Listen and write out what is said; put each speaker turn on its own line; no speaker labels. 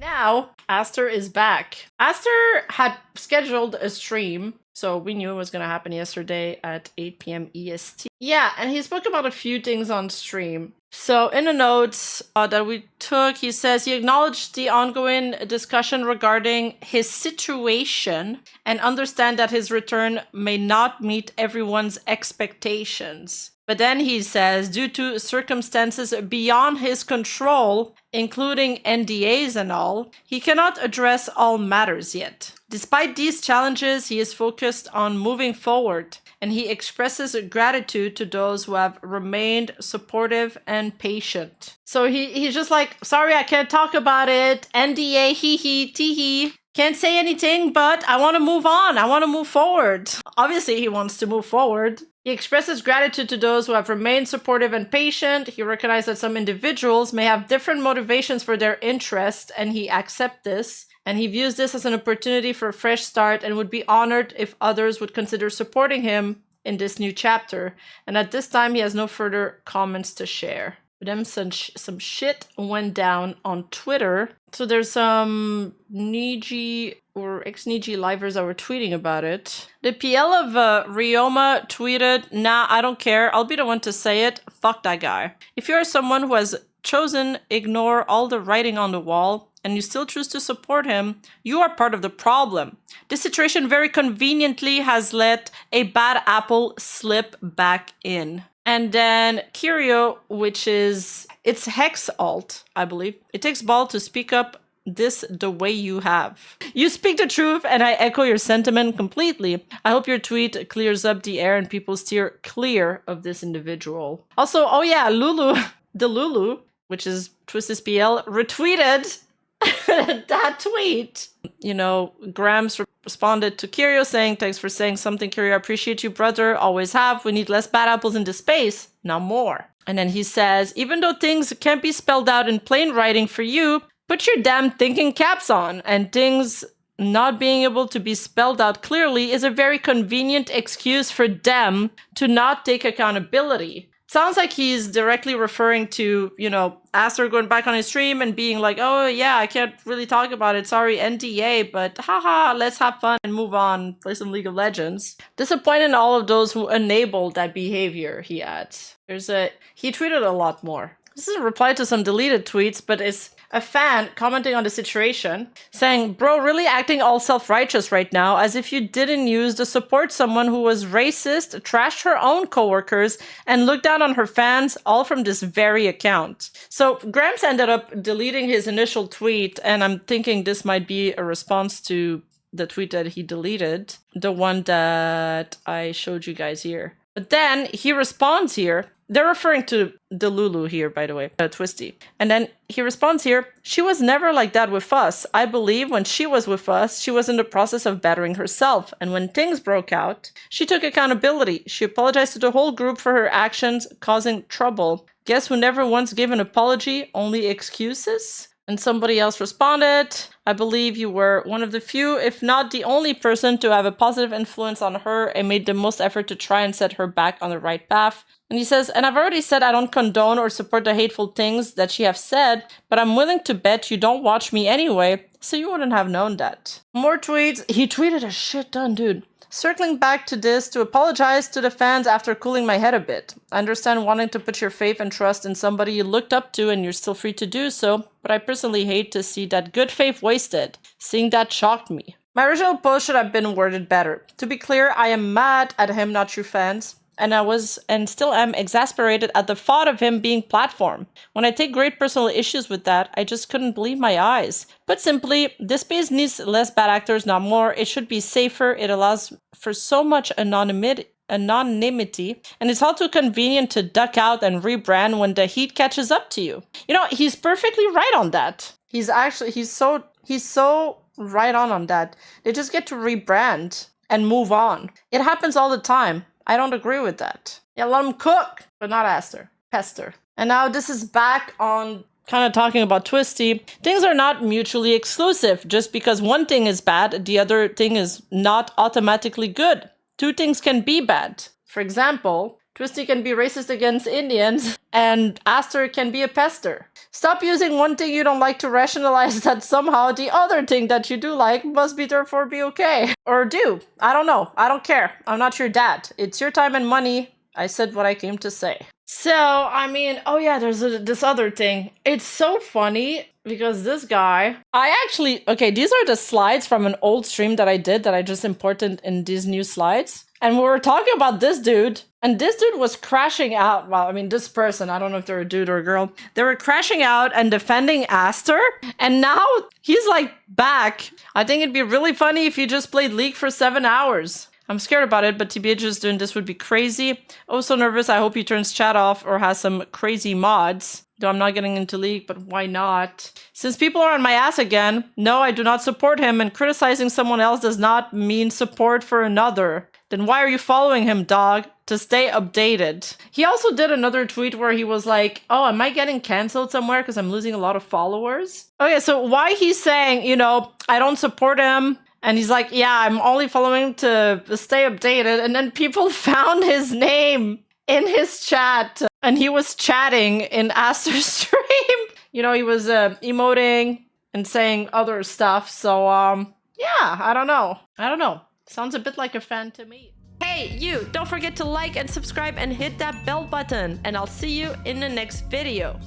Now, Aster is back. Aster had scheduled a stream, so we knew it was going to happen yesterday at 8 p.m. EST. Yeah, and he spoke about a few things on stream. So in the notes that we took, he says he acknowledged the ongoing discussion regarding his situation and understand that his return may not meet everyone's expectations. But then he says, due to circumstances beyond his control, including NDAs and all, he cannot address all matters yet. Despite these challenges, he is focused on moving forward, and he expresses gratitude to those who have remained supportive and patient. So he's just like, sorry, I can't talk about it. NDA, hee tee. Can't say anything, but I want to move on. I want to move forward. Obviously, he wants to move forward. He expresses gratitude to those who have remained supportive and patient. He recognizes that some individuals may have different motivations for their interest, and he accepts this. And he views this as an opportunity for a fresh start and would be honored if others would consider supporting him in this new chapter. And at this time, he has no further comments to share. But then some shit went down on Twitter. So there's some Niji or ex-Niji livers that were tweeting about it. The PL of Rima tweeted, nah, I don't care. I'll be the one to say it. Fuck that guy. If you are someone who has chosen ignore all the writing on the wall and you still choose to support him, you are part of the problem. This situation very conveniently has let a bad apple slip back in. And then Curio, which is, it's Hex alt, I believe. It takes ball to speak up this the way you have. You speak the truth and I echo your sentiment completely. I hope your tweet clears up the air and people steer clear of this individual. Also, oh yeah, Lulu, which is TwistedPL, retweeted that tweet. You know, Grams responded to Curio saying, thanks for saying something, Curio. I appreciate you, brother. Always have. We need less bad apples in this space, not more. And then he says, even though things can't be spelled out in plain writing for you, put your damn thinking caps on. And things not being able to be spelled out clearly is a very convenient excuse for them to not take accountability. Sounds like he's directly referring to, you know, Aster going back on his stream and being like, oh yeah, I can't really talk about it. Sorry, NDA, but haha, let's have fun and move on, play some League of Legends. Disappointed in all of those who enabled that behavior, he adds. He tweeted a lot more. This is a reply to some deleted tweets, but it's a fan commenting on the situation, saying, bro, really acting all self-righteous right now, as if you didn't use to support someone who was racist, trashed her own coworkers, and looked down on her fans, all from this very account. So Grams ended up deleting his initial tweet, and I'm thinking this might be a response to the tweet that he deleted, the one that I showed you guys here. But then he responds here. They're referring to the Lulu here, by the way, Twisty. And then he responds here, she was never like that with us. I believe when she was with us, she was in the process of bettering herself. And when things broke out, she took accountability. She apologized to the whole group for her actions causing trouble. Guess who never once gave an apology, only excuses? And somebody else responded, I believe you were one of the few, if not the only person to have a positive influence on her and made the most effort to try and set her back on the right path. And he says, and I've already said I don't condone or support the hateful things that she have said, but I'm willing to bet you don't watch me anyway, so you wouldn't have known that. More tweets. He tweeted a shit ton, dude. Circling back to this to apologize to the fans after cooling my head a bit. I understand wanting to put your faith and trust in somebody you looked up to and you're still free to do so, but I personally hate to see that good faith wasted. Seeing that shocked me. My original post should have been worded better. To be clear, I am mad at him, not true fans. And I was and still am exasperated at the thought of him being platformed. When I take great personal issues with that, I just couldn't believe my eyes. Put simply, this space needs less bad actors, not more. It should be safer. It allows for so much anonymity, and it's all too convenient to duck out and rebrand when the heat catches up to you. You know, he's perfectly right on that. He's so right on that. They just get to rebrand and move on. It happens all the time. I don't agree with that. Yeah, let him cook, but not Aster. Pester. And now this is back on kind of talking about Twisty. Things are not mutually exclusive. Just because one thing is bad, the other thing is not automatically good. Two things can be bad. For example, Twisty can be racist against Indians, and Aster can be a pester. Stop using one thing you don't like to rationalize that somehow the other thing that you do like must be therefore be okay. Or do. I don't know. I don't care. I'm not your dad. It's your time and money. I said what I came to say. So, I mean, oh yeah, there's this other thing. It's so funny because this guy, okay, these are the slides from an old stream that I did that I just imported in these new slides. And we were talking about this dude, and this dude was crashing out. Well, I mean, this person, I don't know if they're a dude or a girl. They were crashing out and defending Aster, and now he's like back. I think it'd be really funny if you just played League for 7 hours. I'm scared about it, but TBH just doing this would be crazy. Oh, so nervous. I hope he turns chat off or has some crazy mods. Though I'm not getting into League, but why not? Since people are on my ass again, no, I do not support him, and criticizing someone else does not mean support for another. Then why are you following him, dog? To stay updated. He also did another tweet where he was like, oh, am I getting canceled somewhere because I'm losing a lot of followers? Okay, so why he's saying, you know, I don't support him. And he's like, yeah, I'm only following to stay updated. And then people found his name in his chat. And he was chatting in Aster's stream. You know, he was emoting and saying other stuff. So, yeah, I don't know. Sounds a bit like a fan to me. Hey, you, don't forget to like and subscribe and hit that bell button. And I'll see you in the next video.